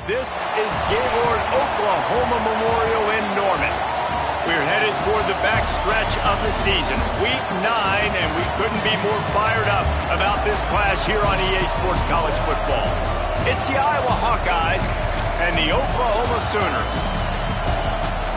This is Gaylord Oklahoma Memorial in Norman. We're headed toward the backstretch of the season, Week 9, and we couldn't be more fired up about this clash here on EA Sports College Football. It's the Iowa Hawkeyes and the Oklahoma Sooners.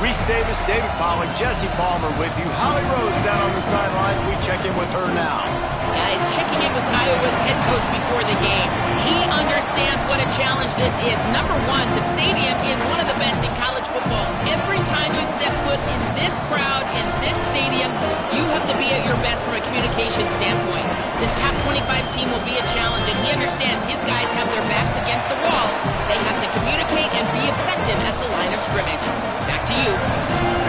Reese Davis, David Pollock, Jesse Palmer with you. Holly Rose down on the sidelines. We check in with her now. Guys, checking in with Iowa's head coach before the game. He understands what a challenge this is. Number one, the stadium is one of the best in college football. Every time you step foot in this crowd, in this stadium, you have to be at your best from a communication standpoint. This top 25 team will be a challenge, and he understands his guys have their backs against the wall. They have to communicate and be effective at the line of scrimmage. Back to you.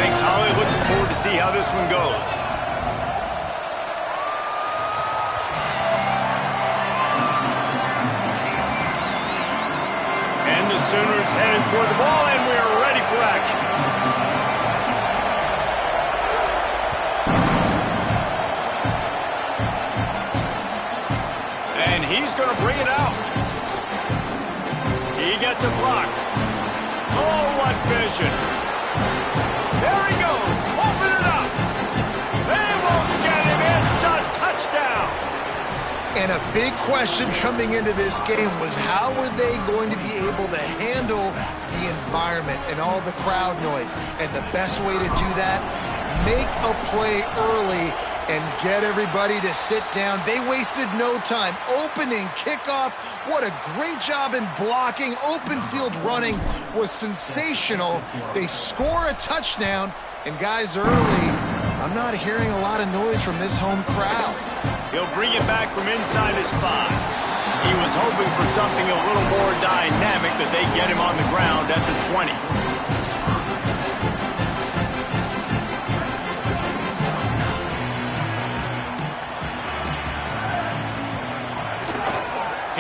Thanks, Holly. Looking forward to see how this one goes. And the Sooners headed toward the ball, and we are ready for action. And he's going to bring it out. He gets a block. Oh, what vision. There he goes. Open it up. They won't get him. It's a touchdown. And a big question coming into this game was how were they going to be able to handle the environment and all the crowd noise? And the best way to do that, make a play early and get everybody to sit down. They wasted no time. Opening, kickoff, what a great job in blocking. Open field running was sensational. They score a touchdown, and guys, early, I'm not hearing a lot of noise from this home crowd. He'll bring it back from inside his 5. He was hoping for something a little more dynamic, but they get him on the ground at the 20.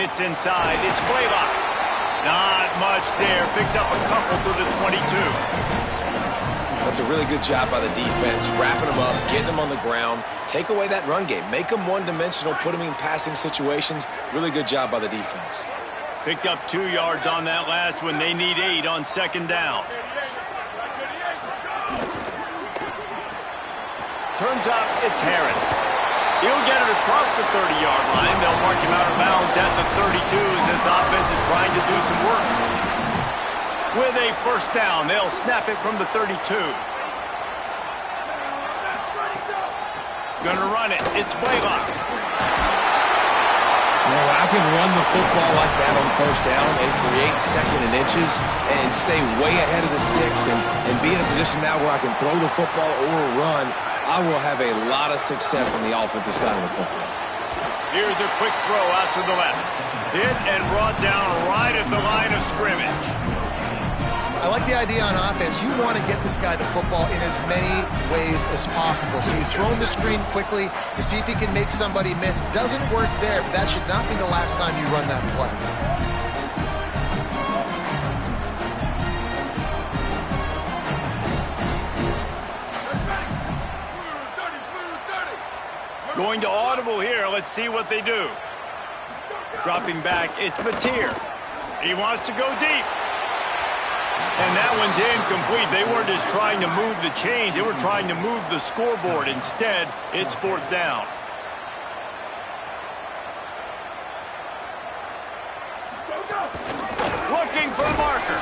Hits inside. It's Blaylock. Not much there. Picks up a couple to the 22. That's a really good job by the defense, wrapping them up, getting them on the ground. Take away that run game. Make them one-dimensional, put them in passing situations. Really good job by the defense. Picked up 2 yards on that last one. They need 8 on second down. Turns up, it's Harris. He'll get it across the 30-yard line. They'll mark him out of bounds at the 32 as this offense is trying to do some work. With a first down, they'll snap it from the 32. Gonna run it. It's Blaylock. Now, I can run the football like that on first down and create second and inches and stay way ahead of the sticks and be in a position now where I can throw the football or run. I will have a lot of success on the offensive side of the football. Here's a quick throw out to the left. Hit and brought down right at the line of scrimmage. I like the idea on offense. You want to get this guy the football in as many ways as possible. So you throw him the screen quickly to see if he can make somebody miss. Doesn't work there, but that should not be the last time you run that play. Going to audible here. Let's see what they do. Dropping back, it's Mateer. He wants to go deep. And that one's incomplete. They weren't just trying to move the chains. They were trying to move the scoreboard. Instead, it's fourth down. Looking for the marker.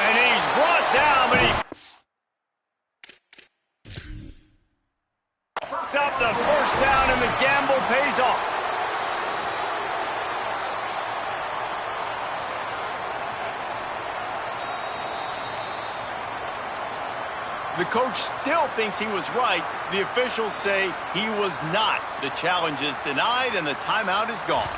And he's brought down, but he puts up the first down, and the gamble pays off. The coach still thinks he was right. The officials say he was not. The challenge is denied, and the timeout is gone.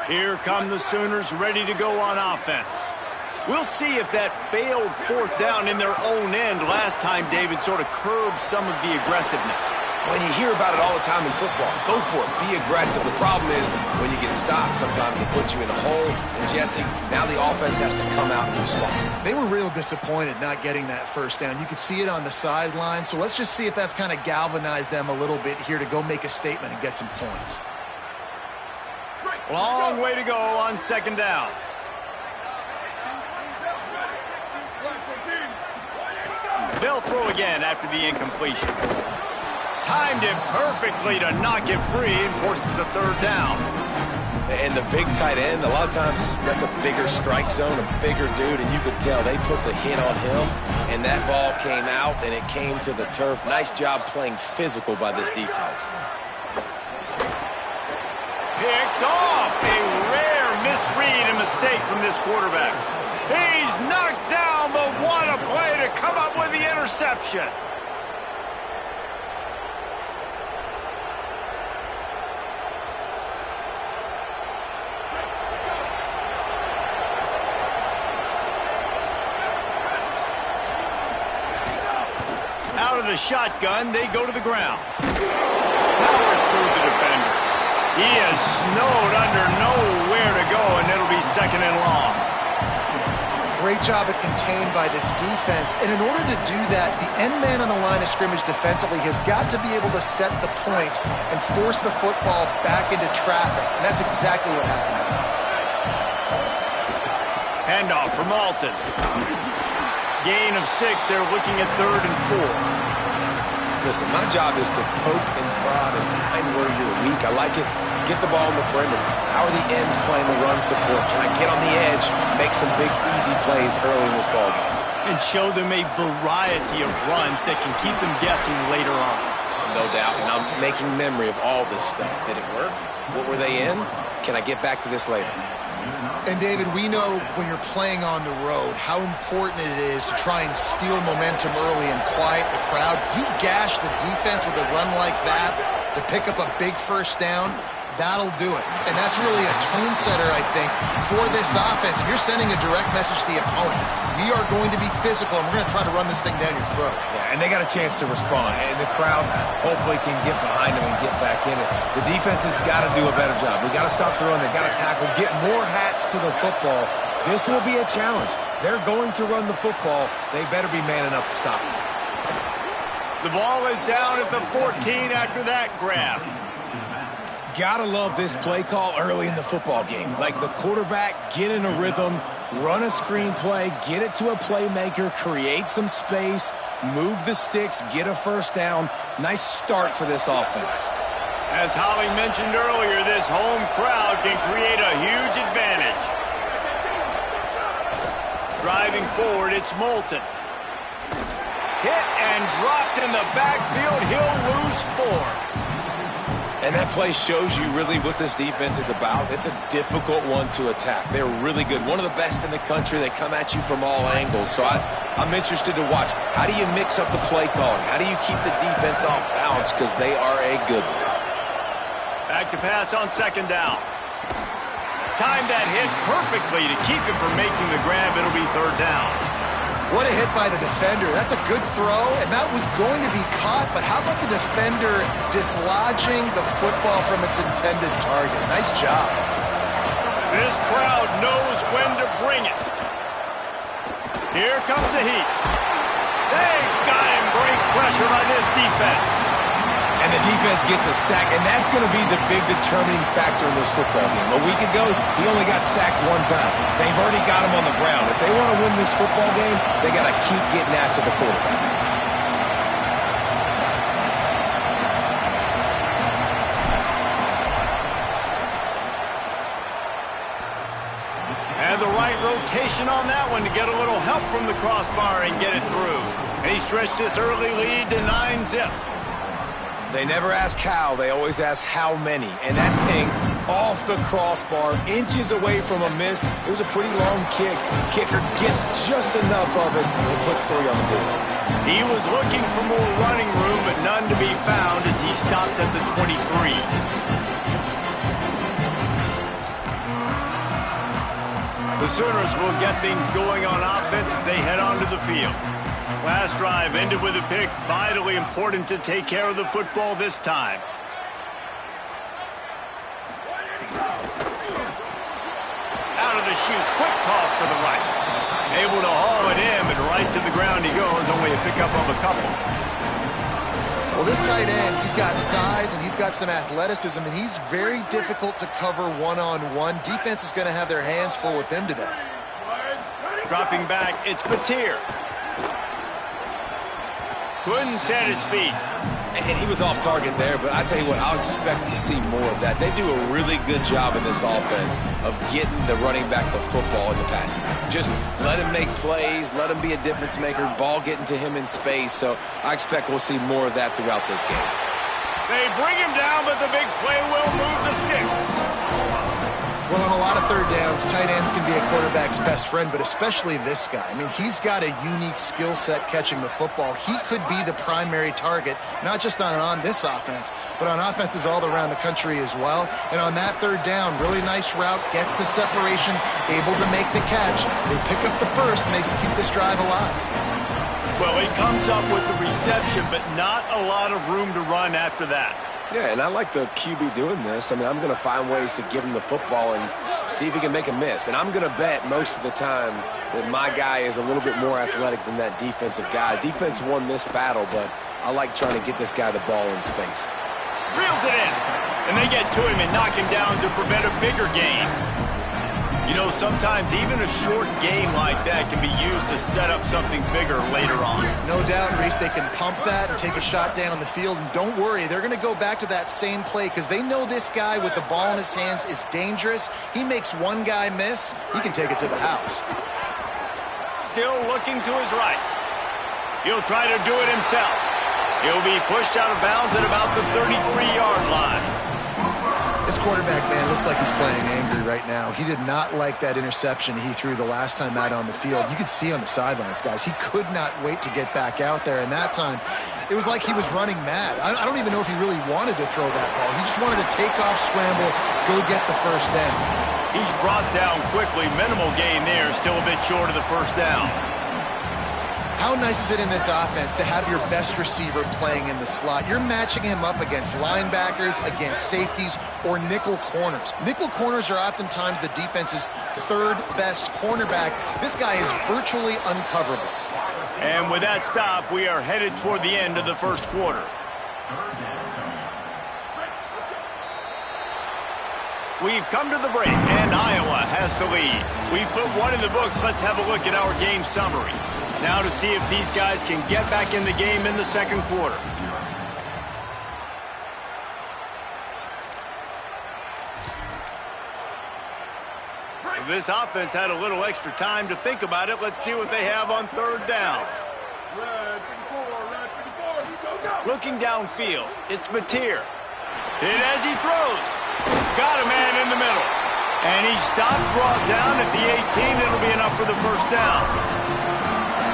Here come the Sooners ready to go on offense. We'll see if that failed fourth down in their own end last time, David, sort of curbed some of the aggressiveness. Well, you hear about it all the time in football. Go for it. Be aggressive. The problem is when you get stopped, sometimes they put you in a hole. And, Jesse, now the offense has to come out and respond. They were real disappointed not getting that first down. You could see it on the sideline. So let's just see if that's kind of galvanized them a little bit here to go make a statement and get some points. Long way to go on second down. They'll throw again after the incompletion. Timed it perfectly to knock it free and forces the third down. And the big tight end, a lot of times that's a bigger strike zone, a bigger dude, and you could tell they put the hit on him, and that ball came out, and it came to the turf. Nice job playing physical by this defense. Picked off. A rare misread and mistake from this quarterback. He's knocked down, but what a play to come up with the interception. Out of the shotgun, they go to the ground. Powers through the defender. He is snowed under, nowhere to go, and it'll be second and long. Great job at contained by this defense. And in order to do that, the end man on the line of scrimmage defensively has got to be able to set the point and force the football back into traffic. And that's exactly what happened. Handoff from Alton. Gain of 6. They're looking at 3rd and 4. Listen, my job is to poke and prod and find where you're weak. I like it. Get the ball in the perimeter. How are the ends playing the run support? Can I get on the edge, make some big, easy plays early in this ballgame? And show them a variety of runs that can keep them guessing later on. No doubt, and I'm making memory of all this stuff. Did it work? What were they in? Can I get back to this later? And David, we know when you're playing on the road how important it is to try and steal momentum early and quiet the crowd. You gash the defense with a run like that to pick up a big first down, that'll do it. And that's really a tone setter, I think, for this offense. And you're sending a direct message to the opponent. We are going to be physical, and we're going to try to run this thing down your throat. Yeah, and they got a chance to respond. And the crowd hopefully can get behind them and get back in it. The defense has got to do a better job. We got to stop the run. They got to tackle, get more hats to the football. This will be a challenge. They're going to run the football. They better be man enough to stop it. The ball is down at the 14 after that grab. Gotta love this play call early in the football game. Like the quarterback, get in a rhythm, run a screen play, get it to a playmaker, create some space, move the sticks, get a first down. Nice start for this offense. As Holly mentioned earlier, this home crowd can create a huge advantage. Driving forward, it's Moulton. Hit and dropped in the backfield. He'll lose 4. And that play shows you really what this defense is about. It's a difficult one to attack. They're really good. One of the best in the country. They come at you from all angles. So I'm interested to watch. How do you mix up the play calling? How do you keep the defense off balance? Because they are a good one. Back to pass on second down. Timed that hit perfectly to keep him from making the grab. It'll be third down. What a hit by the defender. That's a good throw, and that was going to be caught, but how about the defender dislodging the football from its intended target? Nice job. This crowd knows when to bring it. Here comes the heat. They got him. Great pressure by this defense. And the defense gets a sack, and that's going to be the big determining factor in this football game. A week ago, he only got sacked 1 time. They've already got him on the ground. If they want to win this football game, they got to keep getting after the quarterback. And the right rotation on that one to get a little help from the crossbar and get it through. And he stretched this early lead to 9-zip. They never ask how, they always ask how many. And that thing off the crossbar, inches away from a miss. It was a pretty long kick. Kicker gets just enough of it and puts 3 on the board. He was looking for more running room, but none to be found as he stopped at the 23. The Sooners will get things going on offense as they head onto the field. Last drive ended with a pick. Vitally important to take care of the football this time. Out of the chute, quick toss to the right. Able to haul it in, but right to the ground he goes. Only a pickup of a couple. Well, this tight end, he's got size and he's got some athleticism, and he's very difficult to cover one-on-one. Defense is going to have their hands full with him today. Dropping back, it's Mateer. Couldn't set his feet. And he was off target there, but I tell you what, I'll expect to see more of that. They do a really good job in this offense of getting the running back the football in the passing game. Just let him make plays, let him be a difference maker, ball getting to him in space. So I expect we'll see more of that throughout this game. They bring him down, but the big play will move the sticks. Well, on a lot of third downs, tight ends can be a quarterback's best friend, but especially this guy. I mean, he's got a unique skill set catching the football. He could be the primary target, not just on this offense, but on offenses all around the country as well. And on that third down, really nice route, gets the separation, able to make the catch. They pick up the first, and they keep this drive alive. Well, he comes up with the reception, but not a lot of room to run after that. Yeah, and I like the QB doing this. I mean, I'm going to find ways to give him the football and see if he can make a miss. And I'm going to bet most of the time that my guy is a little bit more athletic than that defensive guy. Defense won this battle, but I like trying to get this guy the ball in space. Reels it in, and they get to him and knock him down to prevent a bigger gain. You know, sometimes even a short game like that can be used to set up something bigger later on. No doubt, Reese, they can pump that and take a shot down the field. And don't worry, they're going to go back to that same play because they know this guy with the ball in his hands is dangerous. He makes one guy miss, he can take it to the house. Still looking to his right. He'll try to do it himself. He'll be pushed out of bounds at about the 33-yard line. This quarterback, man, looks like he's playing angry right now. He did not like that interception he threw the last time out on the field. You could see on the sidelines, guys, he could not wait to get back out there. And that time, it was like he was running mad. I don't even know if he really wanted to throw that ball. He just wanted to take off, scramble, go get the first down. He's brought down quickly. Minimal gain there, still a bit short of the first down. How nice is it in this offense to have your best receiver playing in the slot? You're matching him up against linebackers, against safeties, or nickel corners. Nickel corners are oftentimes the defense's third best cornerback. This guy is virtually uncoverable. And with that stop, we are headed toward the end of the first quarter. We've come to the break, and Iowa has the lead. We've put one in the books. Let's have a look at our game summary. Now to see if these guys can get back in the game in the second quarter. This offense had a little extra time to think about it. Let's see what they have on third down. Looking downfield, it's Mateer. Hit as he throws. Got a man in the middle. And he stopped, brought down at the 18. It'll be enough for the first down.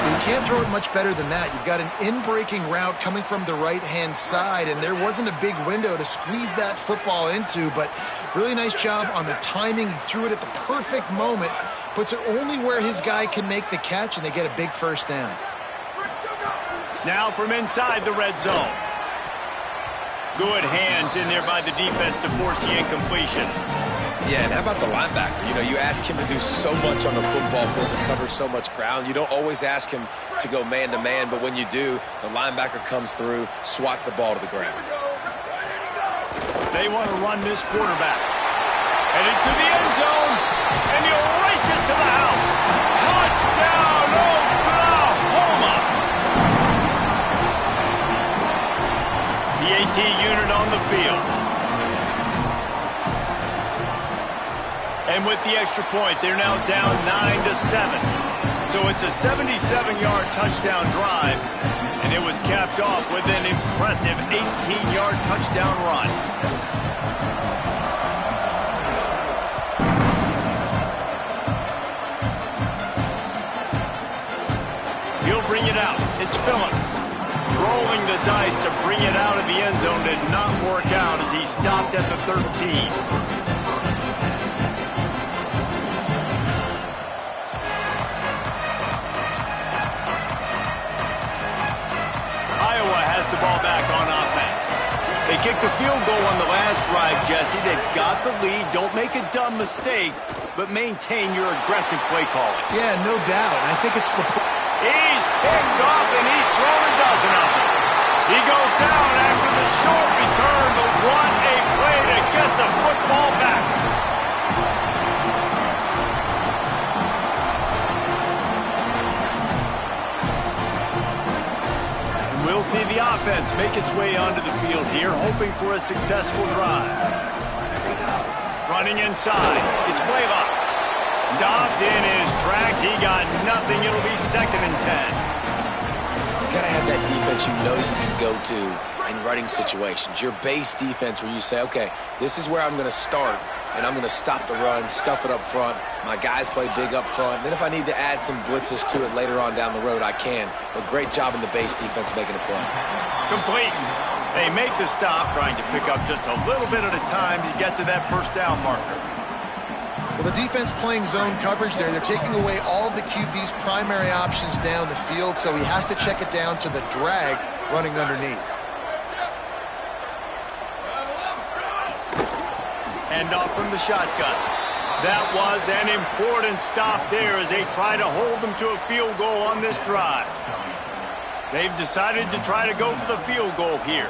You can't throw it much better than that. You've got an in-breaking route coming from the right-hand side, and there wasn't a big window to squeeze that football into, but really nice job on the timing. He threw it at the perfect moment, puts it only where his guy can make the catch, and they get a big first down. Now from inside the red zone. Good hands in there by the defense to force the incompletion. Yeah, and how about the linebacker? You know, you ask him to do so much on the football field to cover so much ground. You don't always ask him to go man-to-man, but when you do, the linebacker comes through, swats the ball to the ground. They want to run this quarterback. Headed to the end zone, and he'll race it to the house. Touchdown, Oklahoma! The AT unit on the field. And with the extra point, they're now down 9-7. So it's a 77-yard touchdown drive, and it was capped off with an impressive 18-yard touchdown run. He'll bring it out. It's Phillips. Rolling the dice to bring it out of the end zone did not work out as he stopped at the 13. The ball back on offense. They kicked a field goal on the last drive, Jesse. They've got the lead. Don't make a dumb mistake, but maintain your aggressive play calling. Yeah, no doubt. I think it's the... He's picked off, and he's thrown a dozen of them. He goes down after the short return, but what a play to get the football back. We'll see the offense make its way onto the field here, hoping for a successful drive. Running inside, it's Blaylock. Stopped in his tracks. He got nothing. It'll be 2nd and 10. You got to have that defense you know you can go to in running situations. Your base defense where you say, okay, this is where I'm going to start, and I'm going to stop the run, stuff it up front. My guys play big up front. Then if I need to add some blitzes to it later on down the road, I can. But great job in the base defense making a play. Complete. They make the stop, trying to pick up just a little bit at a time to get to that first down marker. Well, the defense playing zone coverage there. They're taking away all of the QB's primary options down the field, so he has to check it down to the drag running underneath. Hand off from the shotgun. That was an important stop there as they try to hold them to a field goal on this drive. They've decided to try to go for the field goal here.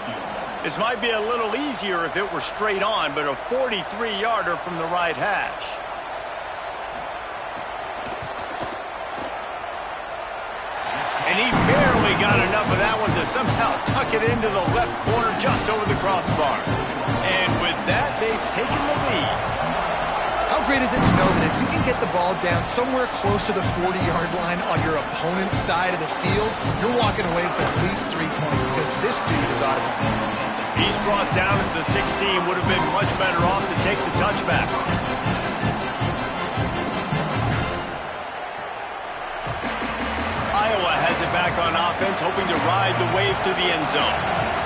This might be a little easier if it were straight on, but a 43-yarder from the right hash. And he barely got enough of that one to somehow tuck it into the left corner just over the crossbar. And with that, they've taken the lead. How great is it to know that if you can get the ball down somewhere close to the 40-yard line on your opponent's side of the field, you're walking away with at least 3 points because this dude is automatic. He's brought down at the 16. Would have been much better off to take the touchback. Iowa has it back on offense, hoping to ride the wave to the end zone.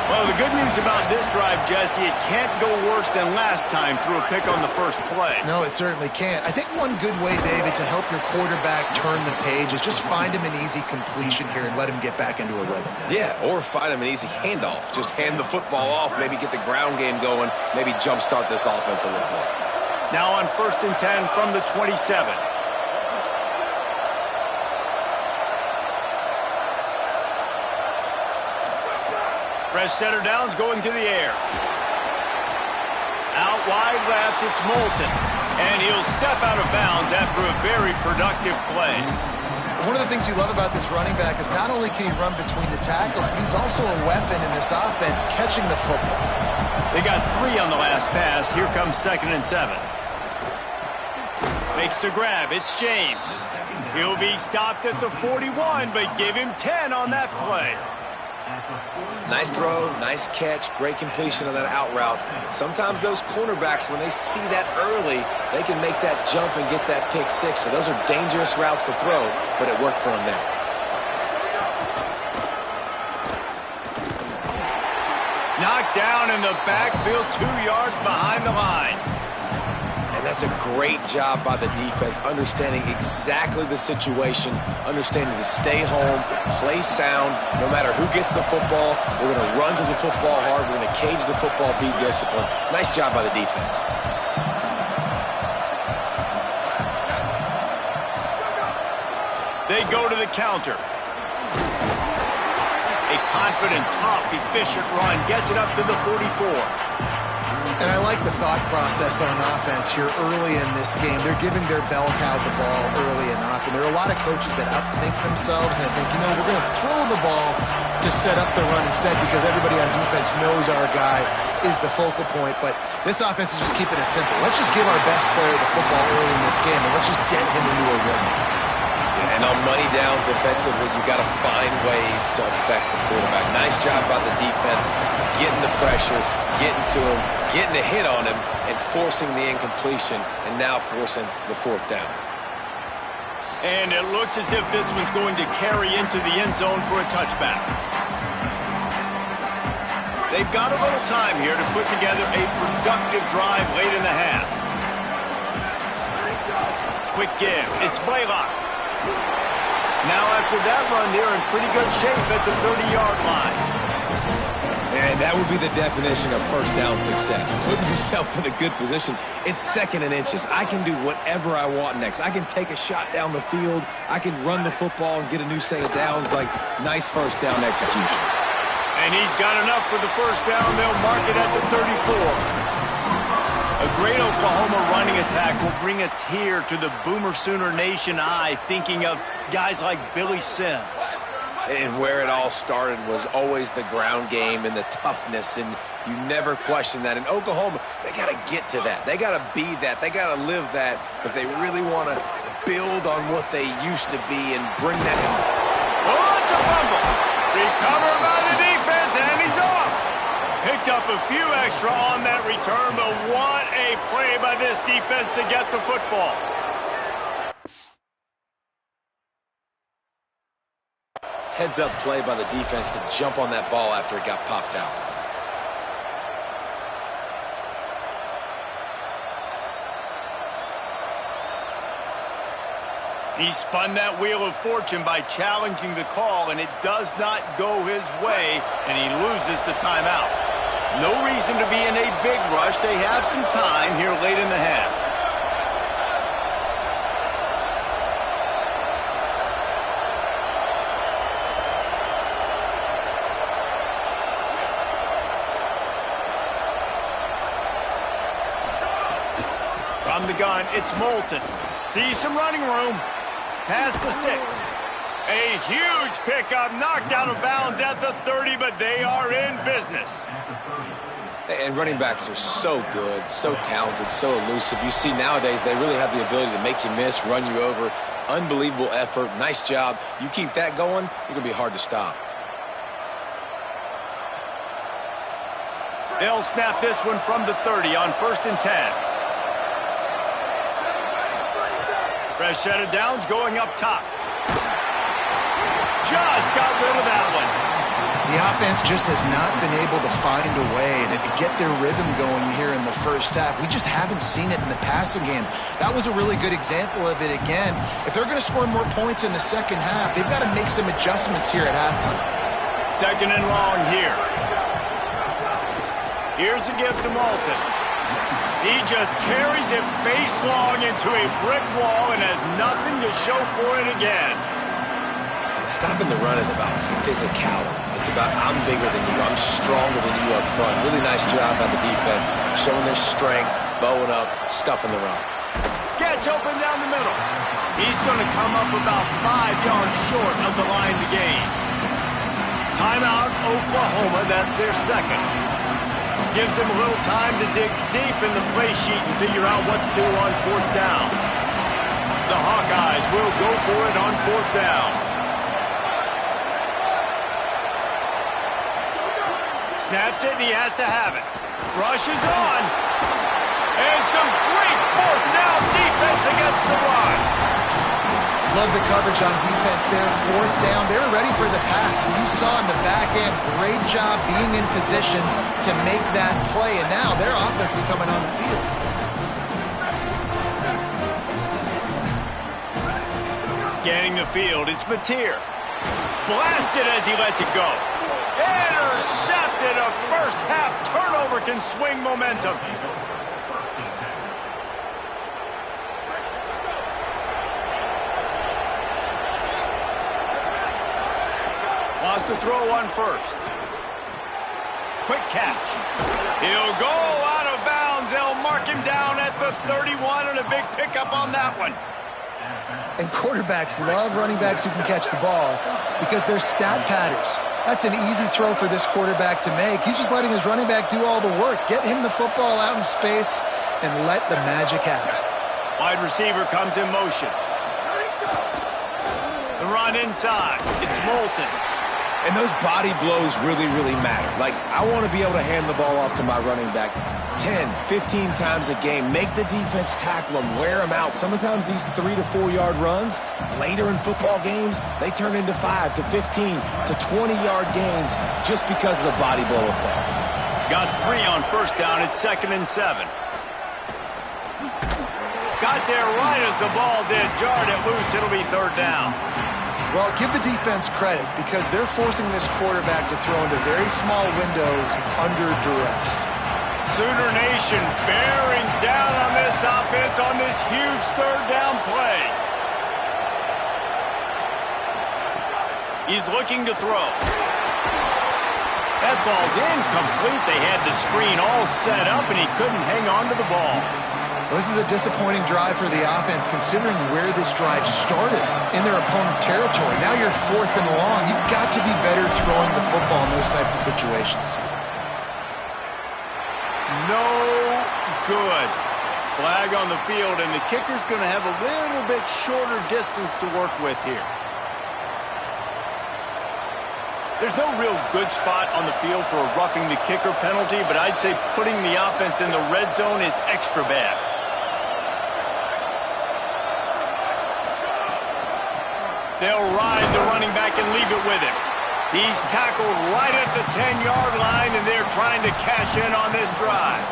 Well, the good news about this drive, Jesse, it can't go worse than last time through a pick on the first play. No, it certainly can't. I think one good way, David, to help your quarterback turn the page is just find him an easy completion here and let him get back into a rhythm. Yeah, or find him an easy handoff. Just hand the football off, maybe get the ground game going, maybe jumpstart this offense a little bit. Now on 1st and 10 from the 27. Fresh center downs going to the air. Out wide left, it's Moulton. And he'll step out of bounds after a very productive play. One of the things you love about this running back is not only can he run between the tackles, but he's also a weapon in this offense catching the football. They got 3 on the last pass. Here comes 2nd and 7. Makes the grab. It's James. He'll be stopped at the 41, but give him 10 on that play. Nice throw, nice catch, great completion on that out route. Sometimes those cornerbacks, when they see that early, they can make that jump and get that pick 6. So those are dangerous routes to throw, but it worked for him there. Knocked down in the backfield, 2 yards behind the line. And that's a great job by the defense, understanding exactly the situation, understanding to stay home, play sound. No matter who gets the football, we're going to run to the football hard. We're going to cage the football, be disciplined. Nice job by the defense. They go to the counter. A confident, tough, efficient run gets it up to the 44. And I like the thought process on offense here early in this game. They're giving their bell cow the ball early and often. There are a lot of coaches that outthink themselves and they think, you know, we're going to throw the ball to set up the run instead because everybody on defense knows our guy is the focal point. But this offense is just keeping it simple. Let's just give our best player the football early in this game and let's just get him into a rhythm. And on money down defensively, you've got to find ways to affect the quarterback. Nice job by the defense, getting the pressure, getting to him, getting a hit on him, and forcing the incompletion, and now forcing the 4th down. And it looks as if this one's going to carry into the end zone for a touchback. They've got a little time here to put together a productive drive late in the half. Quick give. It's Blaylock. Now after that run, they're in pretty good shape at the 30-yard line. And that would be the definition of first down success. Putting yourself in a good position. It's 2nd and inches. I can do whatever I want next. I can take a shot down the field. I can run the football and get a new set of downs. Like, nice first down execution. And he's got enough for the first down. They'll mark it at the 34. A great Oklahoma running attack will bring a tear to the Boomer Sooner Nation eye, thinking of guys like Billy Sims. And where it all started was always the ground game and the toughness, and you never question that. In Oklahoma, they got to get to that. They got to be that. They got to live that if they really want to build on what they used to be and bring that in. Oh, it's a fumble. Recovered by the defense, and he's off. Picked up a few extra on that return, but what a play by this defense to get the football. Heads-up play by the defense to jump on that ball after it got popped out. He spun that wheel of fortune by challenging the call, and it does not go his way, and he loses the timeout. No reason to be in a big rush. They have some time here late in the half. From the gun, it's Moulton. Sees some running room. Past the 6. A huge pickup, knocked out of bounds at the 30, but they are in business. And running backs are so good, so talented, so elusive. You see nowadays they really have the ability to make you miss, run you over. Unbelievable effort. Nice job. You keep that going, you're going to be hard to stop. They'll snap this one from the 30 on 1st and 10. Fresh set of downs going up top. Just got rid of that one. The offense just has not been able to find a way to get their rhythm going here in the first half. We just haven't seen it in the passing game. That was a really good example of it again. If they're going to score more points in the second half, they've got to make some adjustments here at halftime. 2nd and long here. Here's a give to Moulton. He just carries it face long into a brick wall and has nothing to show for it again. Stopping the run is about physicality. It's about I'm bigger than you, I'm stronger than you up front. Really nice job by the defense, showing their strength, bowing up, stuffing the run. Gets open down the middle. He's going to come up about 5 yards short of the line to gain. Timeout, Oklahoma. That's their second. Gives him a little time to dig deep in the play sheet and figure out what to do on 4th down. The Hawkeyes will go for it on 4th down. Snaps it, and he has to have it. Rushes on. And some great 4th down defense against the run. Love the coverage on defense there. 4th down. They were ready for the pass. You saw in the back end, great job being in position to make that play. And now their offense is coming on the field. Scanning the field, it's Mateer. Blasted as he lets it go. Intercepted. A first half turnover can swing momentum. Wants to throw on 1st. Quick catch. He'll go out of bounds. They'll mark him down at the 31 and a big pickup on that one. And quarterbacks love running backs who can catch the ball because they're stat patters. That's an easy throw for this quarterback to make. He's just letting his running back do all the work. Get him the football out in space and let the magic happen. Wide receiver comes in motion. The run inside. It's Moulton. And those body blows really, really matter. Like, I want to be able to hand the ball off to my running back 10, 15 times a game. Make the defense tackle them, wear them out. Sometimes these 3 to 4 yard runs, later in football games, they turn into 5 to 15 to 20 yard gains just because of the body blow effect. Got 3 on 1st down. It's 2nd and 7. Got there right as the ball did. Jarred it loose. It'll be 3rd down. Well, give the defense credit because they're forcing this quarterback to throw into very small windows under duress. Sooner Nation bearing down on this offense on this huge 3rd down play. He's looking to throw. That ball's incomplete. They had the screen all set up, and he couldn't hang on to the ball. Well, this is a disappointing drive for the offense, considering where this drive started, in their opponent territory. Now you're 4th and long. You've got to be better throwing the football in those types of situations. No good. Flag on the field, and the kicker's going to have a little bit shorter distance to work with here. There's no real good spot on the field for a roughing the kicker penalty, but I'd say putting the offense in the red zone is extra bad. They'll ride the running back and leave it with him. He's tackled right at the 10-yard line, and they're trying to cash in on this drive.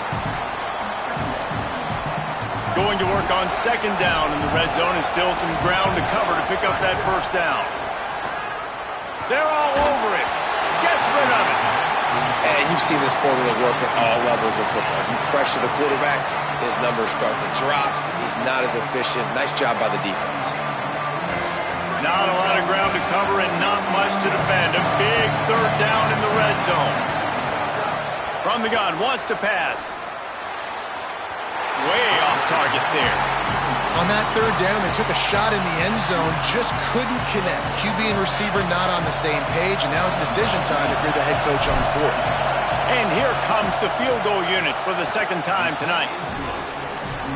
Going to work on 2nd down in the red zone, and still some ground to cover to pick up that 1st down. They're all over it. Gets rid of it. And you've seen this formula work at all levels of football. You pressure the quarterback, his numbers start to drop. He's not as efficient. Nice job by the defense. Not a lot of ground to cover and not much to defend. A big 3rd down in the red zone. From the gun, wants to pass. Way off target there. On that 3rd down, they took a shot in the end zone, just couldn't connect. QB and receiver not on the same page, and now it's decision time if you're the head coach on 4th. And here comes the field goal unit for the 2nd time tonight.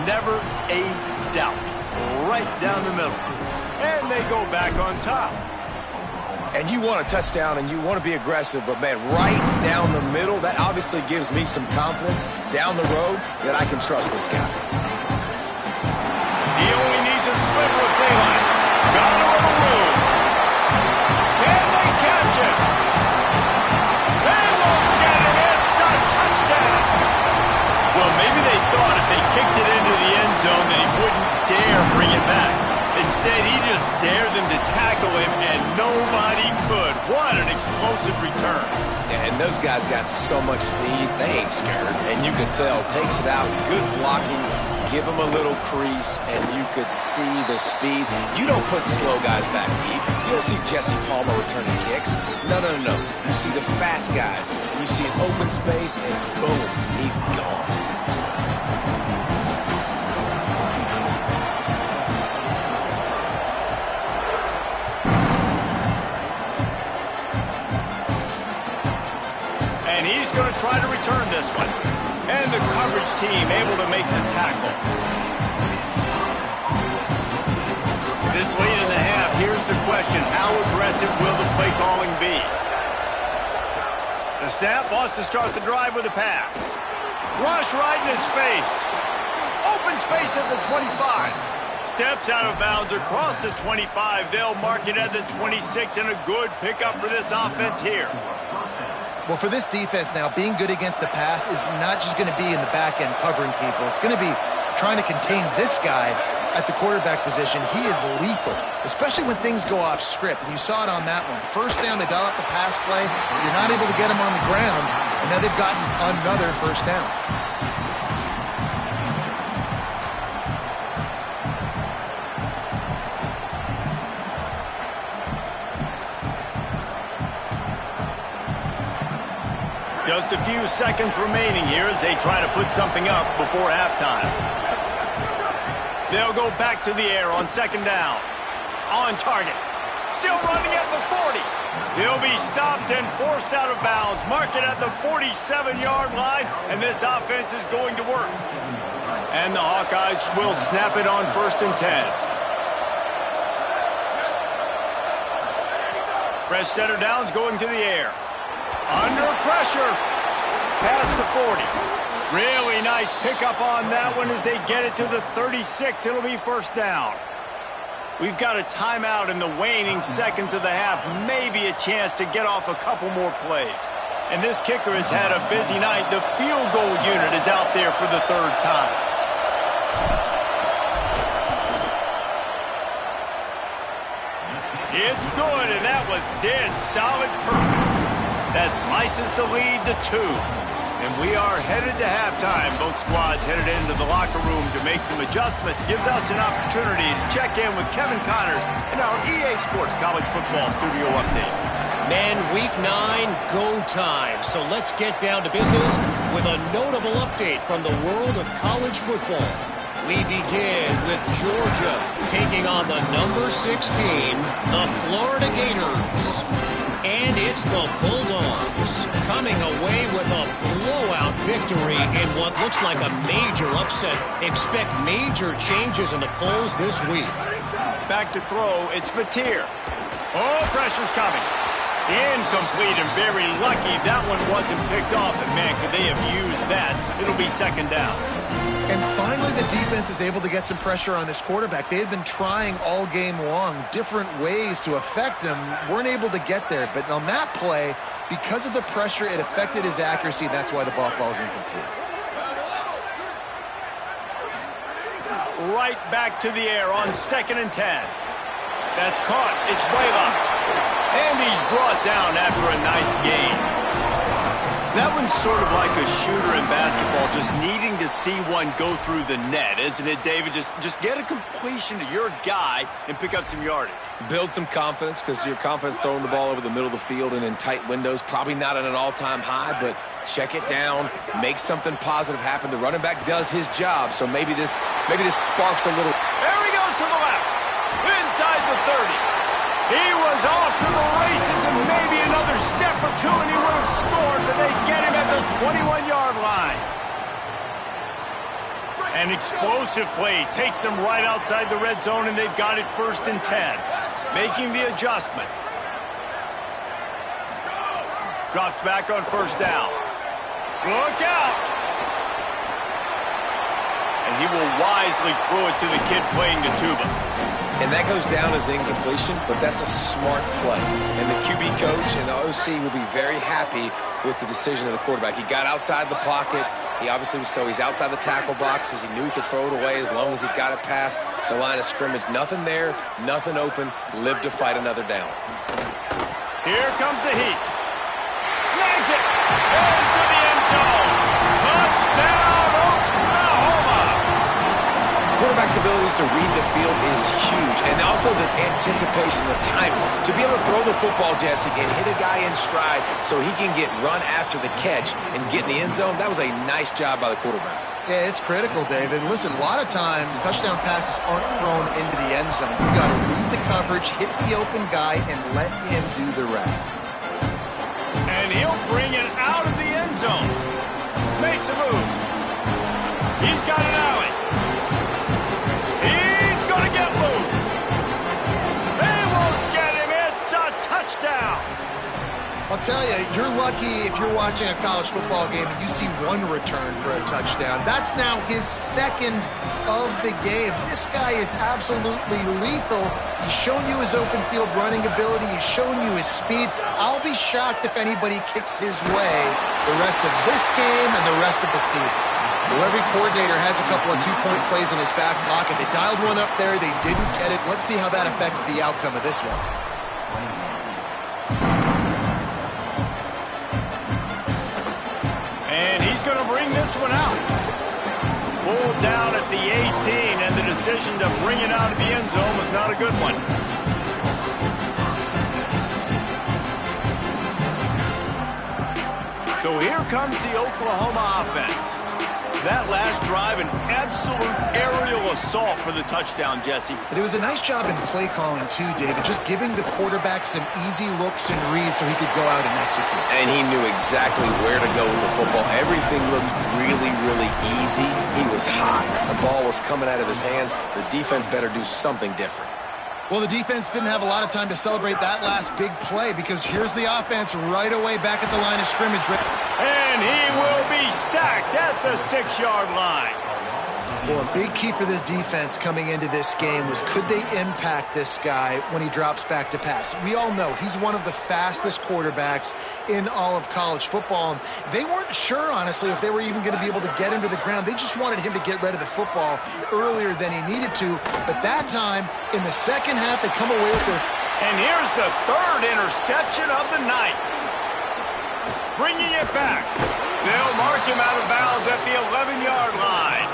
Never a doubt. Right down the middle. And they go back on top. And you want a touchdown and you want to be aggressive, but man, right down the middle, that obviously gives me some confidence down the road that I can trust this guy. He only needs a sliver of daylight. Gone over the room. Can they catch him? They won't get it. It's a touchdown. Well, maybe they thought if they kicked it into the end zone that he wouldn't dare bring it back. Instead, he just dared them to tackle him, and nobody could. What an explosive return. Yeah, and those guys got so much speed, they ain't scared. And you can tell, takes it out, good blocking, give him a little crease, and you could see the speed. You don't put slow guys back deep. You don't see Jesse Palmer returning kicks. No, no, no, no. You see the fast guys. You see an open space, and boom, he's gone. He's going to try to return this one. And the coverage team able to make the tackle. This late in the half, here's the question. How aggressive will the play calling be? The snap wants to start the drive with a pass. Rush right in his face. Open space at the 25. Steps out of bounds across the 25. They'll mark it at the 26, and a good pickup for this offense here. Well, for this defense now, being good against the pass is not just going to be in the back end covering people. It's going to be trying to contain this guy at the quarterback position. He is lethal, especially when things go off script. And you saw it on that one. 1st down, they dial up the pass play. You're not able to get him on the ground, and now they've gotten another 1st down. Just a few seconds remaining here as they try to put something up before halftime. They'll go back to the air on 2nd down. On target. Still running at the 40. He'll be stopped and forced out of bounds. Mark it at the 47-yard line, and this offense is going to work. And the Hawkeyes will snap it on 1st and 10. Fresh center downs going to the air. Under pressure. Past the 40. Really nice pickup on that one as they get it to the 36. It'll be 1st down. We've got a timeout in the waning seconds of the half. Maybe a chance to get off a couple more plays. And this kicker has had a busy night. The field goal unit is out there for the 3rd time. It's good, and that was dead solid perfect. That slices the lead to 2. And we are headed to halftime. Both squads headed into the locker room to make some adjustments. Gives us an opportunity to check in with Kevin Connors in our EA Sports College Football Studio Update. Men, week 9, go time. So let's get down to business with a notable update from the world of college football. We begin with Georgia taking on the number 16, the Florida Gators. And it's the Bulldogs coming away with a blowout victory in what looks like a major upset. Expect major changes in the polls this week. Back to throw, it's Mateer. Oh, pressure's coming. Incomplete and very lucky that one wasn't picked off. And man, could they have used that? It'll be second down. And finally, the defense is able to get some pressure on this quarterback. They had been trying all game long, different ways to affect him, weren't able to get there. But on that play, because of the pressure, it affected his accuracy, and that's why the ball falls incomplete. Right back to the air on 2nd and 10. That's caught. It's Blaylock. And he's brought down after a nice gain. That one's sort of like a shooter in basketball, just needing to see one go through the net, isn't it, David? Just get a completion to your guy and pick up some yardage. Build some confidence, because your confidence throwing the ball over the middle of the field and in tight windows, probably not at an all-time high, but check it down, make something positive happen. The running back does his job, so maybe this sparks a little. There he goes to the left, inside the 30. He was off to the races and maybe another step or two and he would have scored, but they get him at the 21-yard line. An explosive play takes them right outside the red zone, and they've got it 1st and 10. Making the adjustment. Drops back on 1st down. Look out! And he will wisely throw it to the kid playing the tuba. And that goes down as incompletion, but that's a smart play. And the QB coach and the OC will be very happy with the decision of the quarterback. He got outside the pocket. He obviously was, so he's outside the tackle boxes. He knew he could throw it away as long as he got it past the line of scrimmage. Nothing there, nothing open. Live to fight another down. Here comes the heat. Snags it. Into the end zone. Touchdown, Oklahoma. Quarterback's abilities to read the field is huge, and also the anticipation, the timing. To be able to throw the football, Jesse, and hit a guy in stride so he can get run after the catch and get in the end zone, that was a nice job by the quarterback. Yeah, it's critical, David. Listen, a lot of times touchdown passes aren't thrown into the end zone. You got to read the coverage, hit the open guy, and let him do the rest. And he'll bring it out of the end zone. Makes a move. He's got an alley. He's going to get loose. They won't get him. It's a touchdown. I'll tell you, you're lucky if you're watching a college football game and you see one return for a touchdown. That's now his 2nd of the game. This guy is absolutely lethal. He's shown you his open field running ability. He's shown you his speed. I'll be shocked if anybody kicks his way the rest of this game and the rest of the season. Well, every coordinator has a couple of two-point plays in his back pocket. They dialed one up there. They didn't get it. Let's see how that affects the outcome of this one. And he's going to bring this one out. Pulled down at the 18, and the decision to bring it out of the end zone was not a good one. So here comes the Oklahoma offense. That last drive, an absolute aerial assault for the touchdown, Jesse. But it was a nice job in play calling, too, David, just giving the quarterback some easy looks and reads so he could go out and execute. And he knew exactly where to go with the football. Everything looked really, really easy. He was hot. The ball was coming out of his hands. The defense better do something different. Well, the defense didn't have a lot of time to celebrate that last big play because here's the offense right away back at the line of scrimmage. And he will be sacked at the 6-yard line. Well, a big key for this defense coming into this game was could they impact this guy when he drops back to pass? We all know he's one of the fastest quarterbacks in all of college football. They weren't sure, honestly, if they were even going to be able to get him to the ground. They just wanted him to get rid of the football earlier than he needed to. But that time, in the second half, they come away with their... And here's the 3rd interception of the night. Bringing it back. They'll mark him out of bounds at the 11-yard line.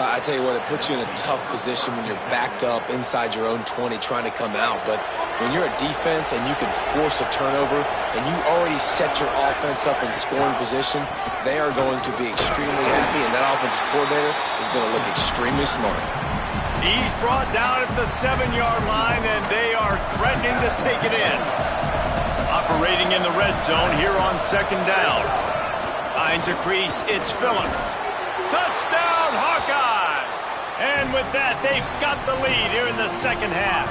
I tell you what, it puts you in a tough position when you're backed up inside your own 20 trying to come out. But when you're a defense and you can force a turnover and you already set your offense up in scoring position, they are going to be extremely happy, and that offensive coordinator is going to look extremely smart. He's brought down at the 7-yard line, and they are threatening to take it in. Operating in the red zone here on 2nd down. Finds a crease, it's Phillips. Touchdown, Hawkeyes! And with that, they've got the lead here in the 2nd half.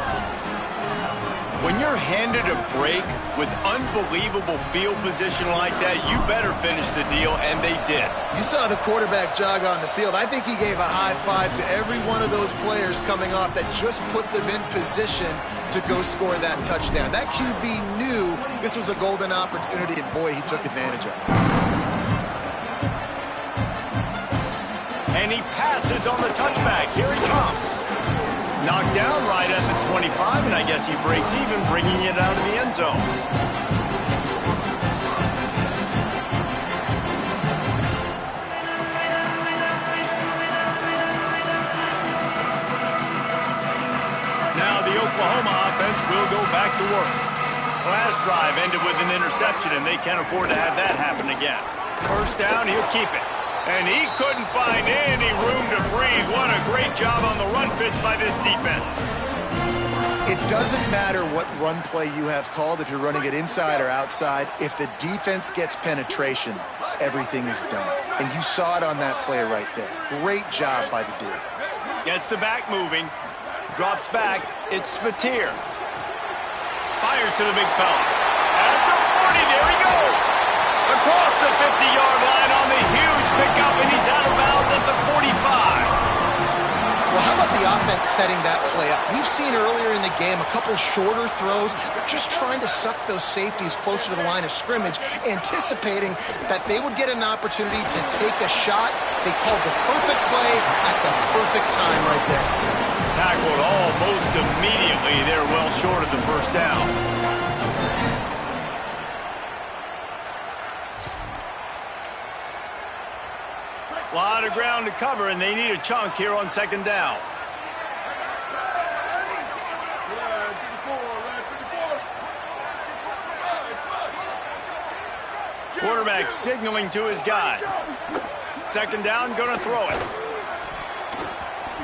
When you're handed a break with unbelievable field position like that, you better finish the deal, and they did. You saw the quarterback jog on the field. I think he gave a high five to every one of those players coming off that just put them in position to go score that touchdown. That QB knew this was a golden opportunity, and boy, he took advantage of it. And he passes on the touchback. Here he comes. Knocked down right at the 25, and I guess he breaks even, bringing it out of the end zone. Now the Oklahoma offense will go back to work. Last drive ended with an interception, and they can't afford to have that happen again. 1st down, he'll keep it. And he couldn't find any room to breathe. What a great job on the run pitch by this defense. It doesn't matter what run play you have called, if you're running it inside or outside. If the defense gets penetration, everything is done. And you saw it on that play right there. Great job by the dude. Gets the back moving. Drops back. It's Spatier. Fires to the big fella. At the 40, there he goes. Across the 50-yard line on the huge pickup, and he's out of bounds at the 45. Well, how about the offense setting that play up? We've seen earlier in the game a couple shorter throws. They're just trying to suck those safeties closer to the line of scrimmage, anticipating that they would get an opportunity to take a shot. They called the perfect play at the perfect time right there. Tackled almost immediately. They're well short of the 1st down. A lot of ground to cover, and they need a chunk here on 2nd down. Quarterback signaling to his guys. 2nd down, going to throw it.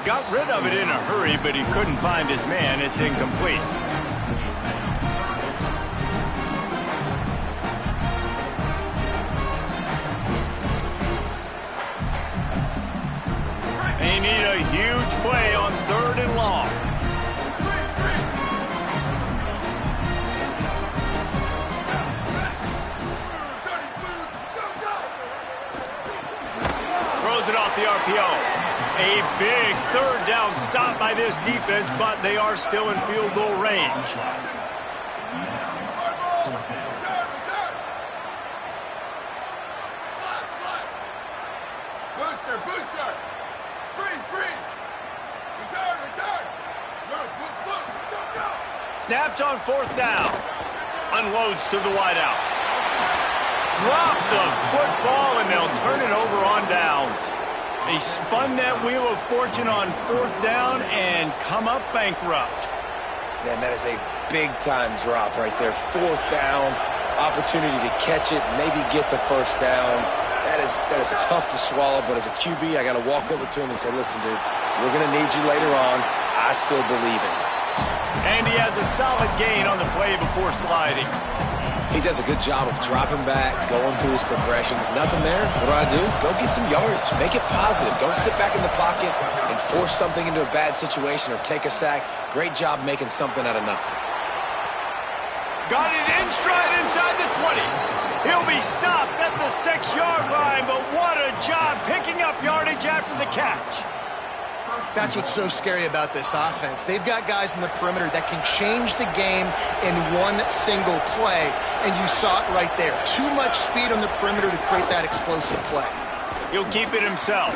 Got rid of it in a hurry, but he couldn't find his man. It's incomplete. They need a huge play on 3rd and long. Throws it off the RPO. A big 3rd down stop by this defense, but they are still in field goal range. Booster! Freeze! Return! Go! Snapped on 4th down. Unloads to the wideout. Drop the football, and they'll turn it over on downs. They spun that wheel of fortune on 4th down and come up bankrupt. Man, that is a big-time drop right there. 4th down, opportunity to catch it, maybe get the 1st down. That is tough to swallow, but as a QB, I got to walk over to him and say, listen, dude, we're going to need you later on. I still believe in you. And he has a solid gain on the play before sliding. He does a good job of dropping back, going through his progressions. Nothing there. What do? Go get some yardage. Make it positive. Don't sit back in the pocket and force something into a bad situation or take a sack. Great job making something out of nothing. Got it in stride inside the 20. He'll be stopped at the 6-yard line, but what a job picking up yardage after the catch. That's what's so scary about this offense. They've got guys in the perimeter that can change the game in one single play, and you saw it right there. Too much speed on the perimeter to create that explosive play. He'll keep it himself.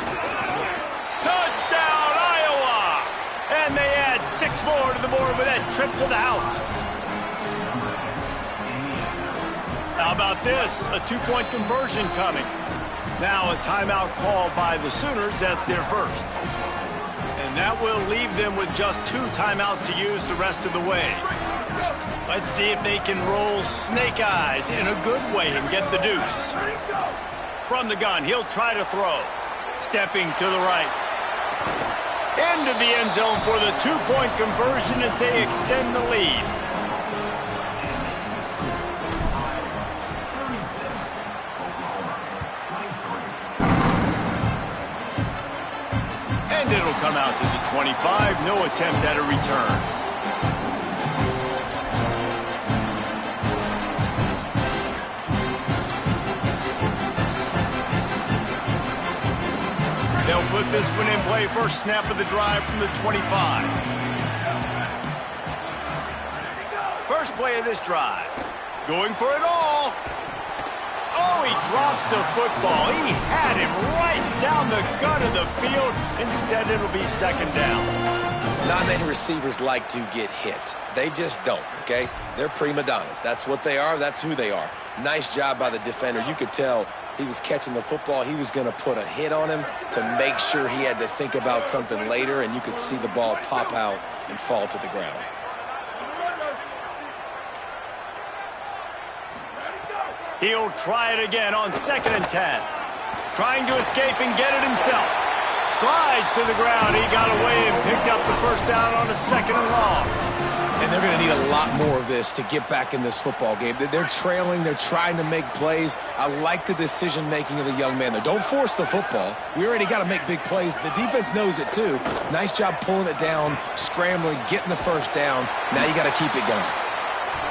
Touchdown, Iowa! And they add 6 more to the board with that trip to the house. How about this? A 2-point conversion coming. Now a timeout call by the Sooners. That's their first. And that will leave them with just 2 timeouts to use the rest of the way. Let's see if they can roll snake eyes in a good way and get the deuce. From the gun, he'll try to throw. Stepping to the right. Into the end zone for the 2-point conversion as they extend the lead. And it'll come out to the 25. No attempt at a return. They'll put this one in play. First snap of the drive from the 25. First play of this drive. Going for it all. Oh, he drops the football. He had him right down the gut of the field. Instead, it'll be second down. Not many receivers like to get hit. They just don't, okay? They're prima donnas. That's what they are. That's who they are. Nice job by the defender. You could tell he was catching the football. He was going to put a hit on him to make sure he had to think about something later, and you could see the ball pop out and fall to the ground. He'll try it again on 2nd and 10. Trying to escape and get it himself. Slides to the ground. He got away and picked up the first down on a 2nd and long. And they're going to need a lot more of this to get back in this football game. They're trailing. They're trying to make plays. I like the decision-making of the young man there. Don't force the football. We already got to make big plays. The defense knows it, too. Nice job pulling it down, scrambling, getting the first down. Now you got to keep it going.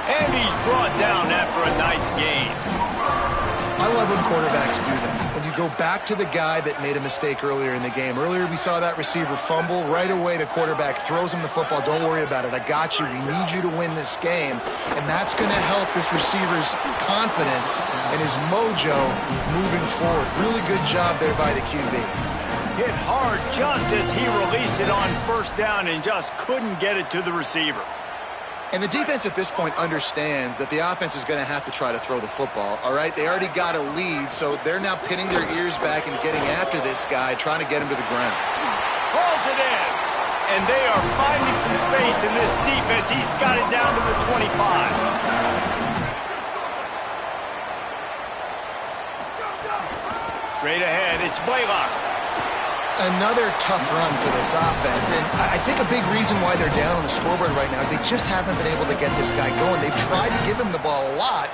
And he's brought down after a nice gain. I love when quarterbacks do that. When you go back to the guy that made a mistake earlier in the game. Earlier we saw that receiver fumble. Right away the quarterback throws him the football. Don't worry about it. I got you. We need you to win this game. And that's going to help this receiver's confidence and his mojo moving forward. Really good job there by the QB. Hit hard just as he released it on first down and just couldn't get it to the receiver. And the defense at this point understands that the offense is going to have to try to throw the football, all right? They already got a lead, so they're now pinning their ears back and getting after this guy, trying to get him to the ground. Hauls it in. And they are finding some space in this defense. He's got it down to the 25. Straight ahead, it's Blaylock. Another tough run for this offense, and I think a big reason why they're down on the scoreboard right now is they just haven't been able to get this guy going. They've tried to give him the ball a lot.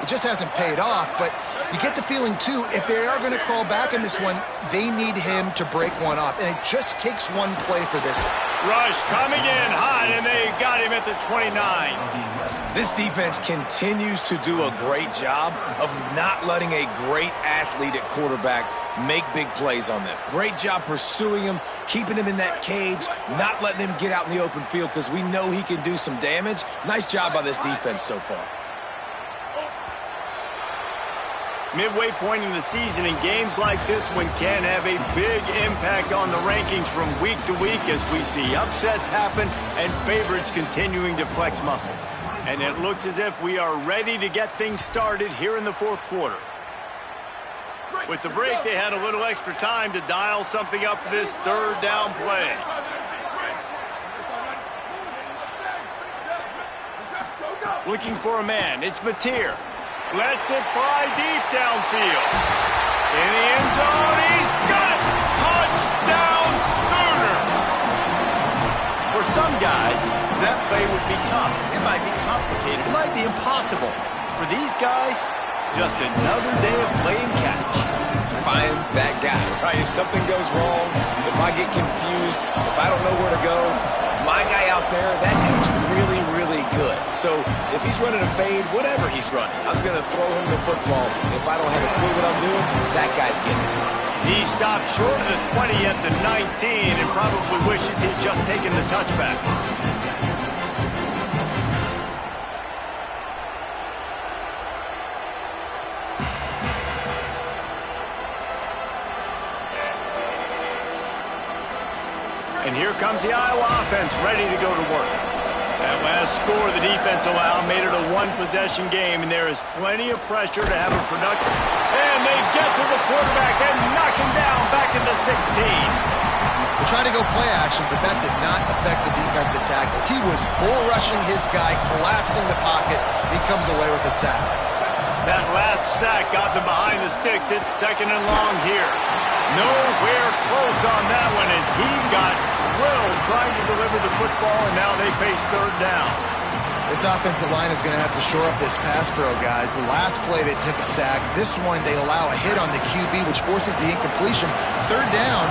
It just hasn't paid off, but you get the feeling, too, if they are going to crawl back in this one, they need him to break one off, and it just takes one play for this. Rush coming in hot, and they got him at the 29. This defense continues to do a great job of not letting a great athlete at quarterback make big plays on them. Great job pursuing him, keeping him in that cage, not letting him get out in the open field because we know he can do some damage. Nice job by this defense so far. Midway point in the season, and games like this one can have a big impact on the rankings from week to week as we see upsets happen and favorites continuing to flex muscle. And it looks as if we are ready to get things started here in the fourth quarter. With the break, they had a little extra time to dial something up for this third down play. Looking for a man, it's Mateer. Lets it fly deep downfield. In the end zone, he's got it! Touchdown Sooners! For some guys, that play would be tough. It might be complicated. It might be impossible. For these guys, just another day of playing catch. Find that guy, right? If something goes wrong, if I get confused, if I don't know where to go, my guy out there, that dude's really, really good. So if he's running a fade, whatever he's running, I'm going to throw him the football. If I don't have a clue what I'm doing, that guy's getting it. He stopped short of the 20 at the 19 and probably wishes he'd just taken the touchback. And here comes the Iowa offense ready to go to work. And That last score the defense allowed made it a one-possession game, and there is plenty of pressure to have a productive. And they get to the quarterback and knock him down back into 16. They're trying to go play action, but that did not affect the defensive tackle. He was bull rushing his guy, collapsing the pocket. He comes away with a sack. That last sack got them behind the sticks. It's second and long here. Nowhere close on that one as he got drilled trying to deliver the football, and now they face third down. This offensive line is going to have to shore up this pass pro, guys. The last play they took a sack. This one they allow a hit on the QB, which forces the incompletion. Third down,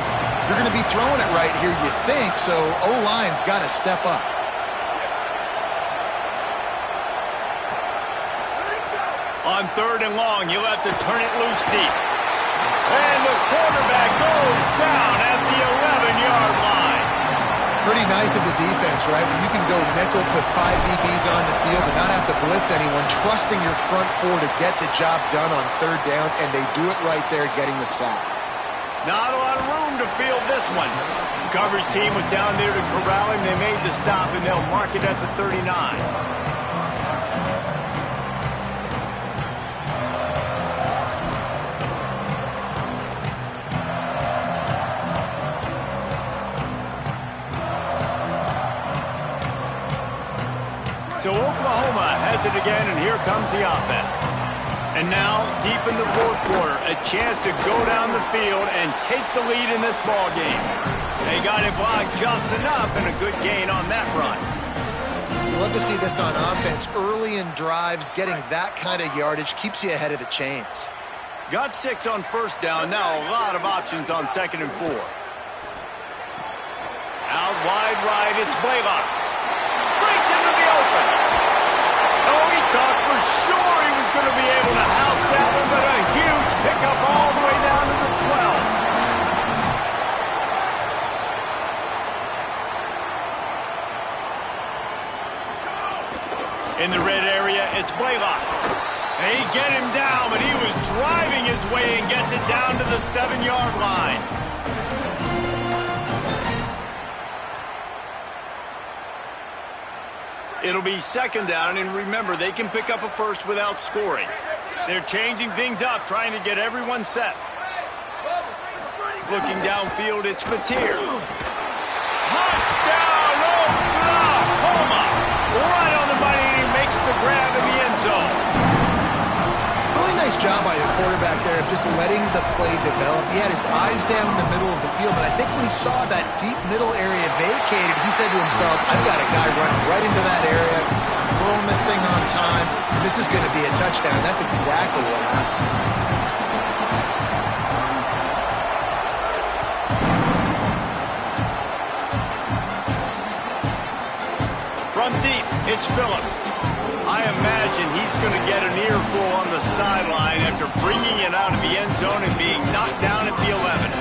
you're going to be throwing it right here, you think, so O-line's got to step up. On third and long, you'll have to turn it loose deep. And the quarterback goes down at the 11-yard line. Pretty nice as a defense, right? When you can go nickel, put 5 DBs on the field and not have to blitz anyone, trusting your front four to get the job done on third down, and they do it right there, getting the sack. Not a lot of room to field this one. The coverage team was down there to corral him. They made the stop, and they'll mark it at the 39. So Oklahoma has it again, and here comes the offense. And now, deep in the fourth quarter, a chance to go down the field and take the lead in this ball game. They got it blocked just enough, and a good gain on that run. You love to see this on offense. Early in drives, getting that kind of yardage keeps you ahead of the chains. Got 6 on first down. Now a lot of options on second and 4. Out wide right, it's Blaylock. Breaks into the open. Oh, he thought for sure he was going to be able to house that one, but a huge pickup all the way down to the 12. In the red area, it's Blaylock. They get him down, but he was driving his way and gets it down to the 7-yard line. It'll be second down, and remember, they can pick up a first without scoring. They're changing things up, trying to get everyone set. Looking downfield, it's Mateer. Touchdown, Oklahoma! Right on the money, and he makes the grab in the end zone. Really nice job by the quarterback there of just letting the play develop. He had his eyes down in the middle of the field, but I think when he saw that deep middle area vacated, he said to himself, I've got a guy running right into that area, throwing this thing on time, and this is going to be a touchdown. That's exactly what happened. From deep, it's Phillips. I imagine he's going to get an earful on the sideline after bringing it out of the end zone and being knocked down at the 11.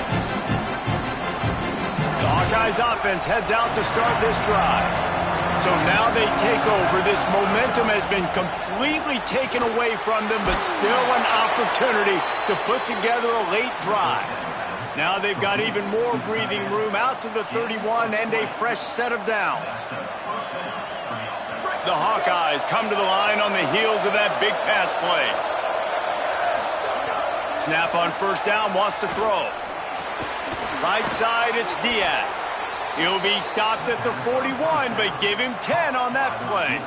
The Hawkeyes offense heads out to start this drive. So now they take over. This momentum has been completely taken away from them, but still an opportunity to put together a late drive. Now they've got even more breathing room out to the 31 and a fresh set of downs. The Hawkeyes come to the line on the heels of that big pass play. Snap on first down, wants to throw. Right side, it's Diaz. He'll be stopped at the 41, but give him 10 on that play.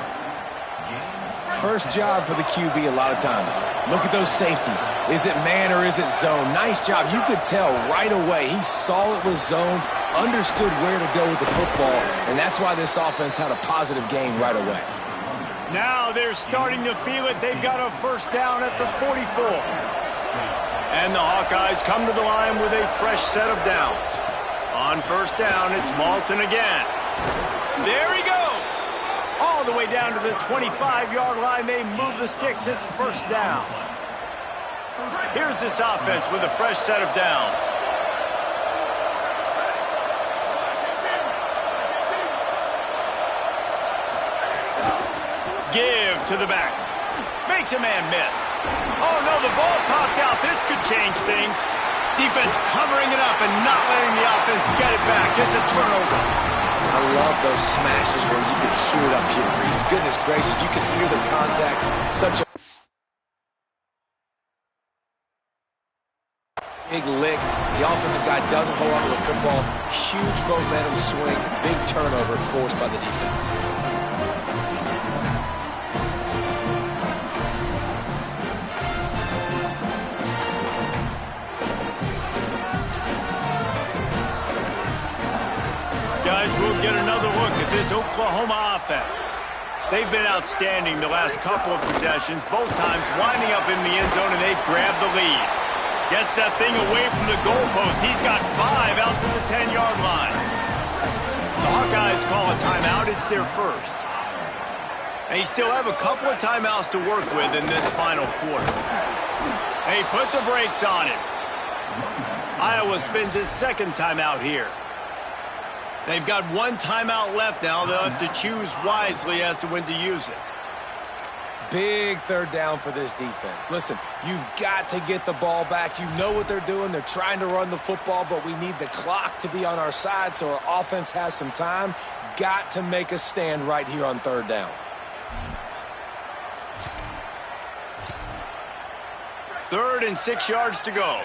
First job for the QB a lot of times. Look at those safeties. Is it man or is it zone? Nice job. You could tell right away. He saw it was zone, understood where to go with the football, and that's why this offense had a positive gain right away. Now they're starting to feel it. They've got a first down at the 44. And the Hawkeyes come to the line with a fresh set of downs. On first down, it's Malton again. There he goes. All the way down to the 25-yard line. They move the sticks. It's first down. Here's this offense with a fresh set of downs. Give to the back. Makes a man miss. Oh, no, the ball popped out. This could change things. Defense covering it up and not letting the offense get it back. It's a turnover. I love those smashes where you can hear it up here, Reese. Goodness gracious, you can hear the contact. Such a big lick. The offensive guy doesn't hold on to the football. Huge momentum swing. Big turnover forced by the defense. Guys, we'll get another look at this Oklahoma offense. They've been outstanding the last couple of possessions, both times winding up in the end zone, and they've grabbed the lead. Gets that thing away from the goalpost. He's got 5 out to the 10-yard line. The Hawkeyes call a timeout. It's their first. They still have a couple of timeouts to work with in this final quarter. They put the brakes on it. Iowa spends his second timeout here. They've got 1 timeout left now. They'll have to choose wisely as to when to use it. Big third down for this defense. Listen, you've got to get the ball back. You know what they're doing. They're trying to run the football, but we need the clock to be on our side so our offense has some time. Got to make a stand right here on third down. Third and 6 yards to go.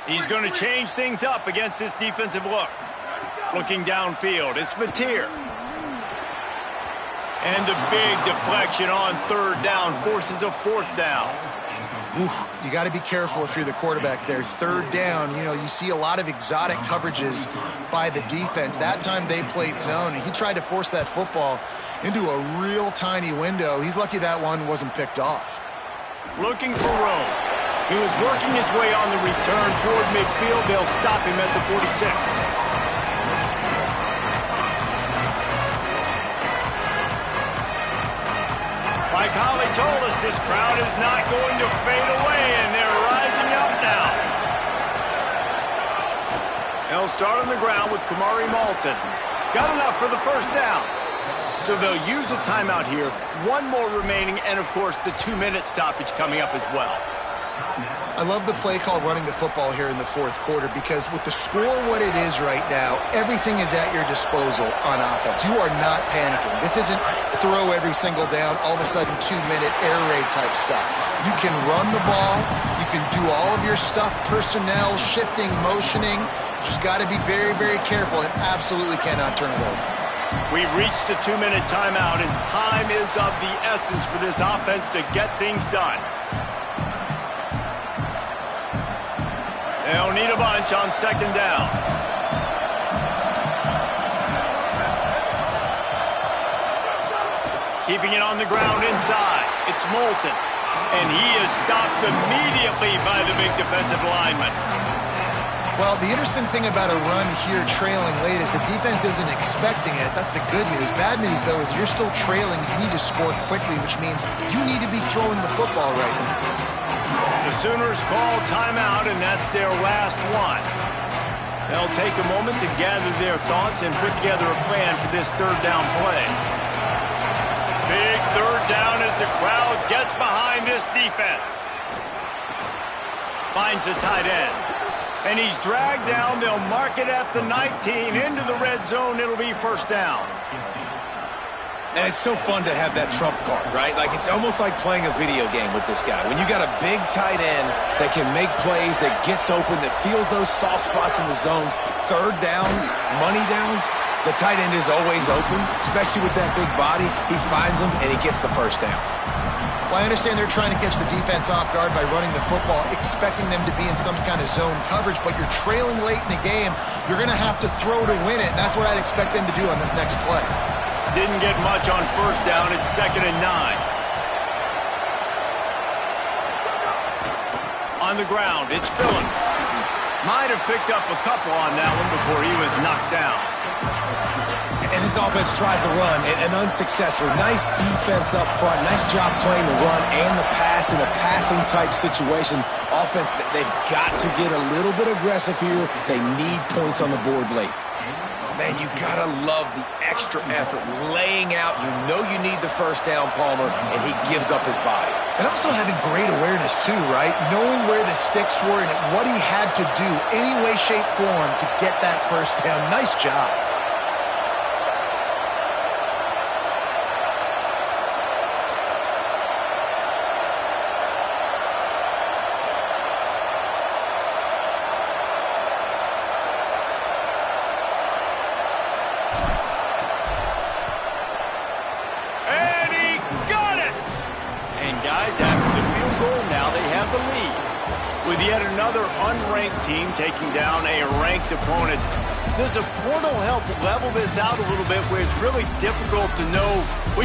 He's going to change things up against this defensive look. Looking downfield, it's Mateer. And a big deflection on third down forces a fourth down. Oof, you got to be careful if you're the quarterback there. Third down, you know, you see a lot of exotic coverages by the defense. That time they played zone, and he tried to force that football into a real tiny window. He's lucky that one wasn't picked off. Looking for room. He was working his way on the return toward midfield. They'll stop him at the 46. Like Holly told us, this crowd is not going to fade away, and they're rising up now. They'll start on the ground with Kamari Malton. Got enough for the first down. So they'll use a timeout here. 1 more remaining, and, of course, the 2-minute stoppage coming up as well. I love the play call running the football here in the fourth quarter because with the score what it is right now, everything is at your disposal on offense. You are not panicking. This isn't throw every single down, all of a sudden 2-minute air raid type stuff. You can run the ball. You can do all of your stuff, personnel, shifting, motioning. You just got to be very, very careful and absolutely cannot turn it over. We've reached the 2-minute timeout, and time is of the essence for this offense to get things done. They'll need a bunch on second down. Keeping it on the ground inside. It's Moulton. And he is stopped immediately by the big defensive lineman. Well, the interesting thing about a run here trailing late is the defense isn't expecting it. That's the good news. Bad news, though, is you're still trailing. You need to score quickly, which means you need to be throwing the football right now. The Sooners call timeout, and that's their last one. They'll take a moment to gather their thoughts and put together a plan for this third down play. Big third down as the crowd gets behind this defense. Finds the tight end. And he's dragged down. They'll mark it at the 19. Into the red zone. It'll be first down. And it's so fun to have that trump card, right? Like, it's almost like playing a video game with this guy. When you got a big tight end that can make plays, that gets open, that feels those soft spots in the zones, third downs, money downs, the tight end is always open, especially with that big body. He finds them, and he gets the first down. Well, I understand they're trying to catch the defense off guard by running the football, expecting them to be in some kind of zone coverage, but you're trailing late in the game. You're going to have to throw to win it, and that's what I'd expect them to do on this next play. Didn't get much on first down. It's 2nd and 9. On the ground, it's Phillips. Might have picked up a couple on that one before he was knocked down. And this offense tries to run, and unsuccessfully. Nice defense up front. Nice job playing the run and the pass in a passing-type situation. Offense, they've got to get a little bit aggressive here. They need points on the board late. Man, you gotta love the extra effort, laying out. You know you need the first down, Palmer, and he gives up his body. And also having great awareness too, right? Knowing where the sticks were and what he had to do, any way, shape, form, to get that first down. Nice job. With yet another unranked team taking down a ranked opponent, does a portal help level this out a little bit where it's really difficult to know which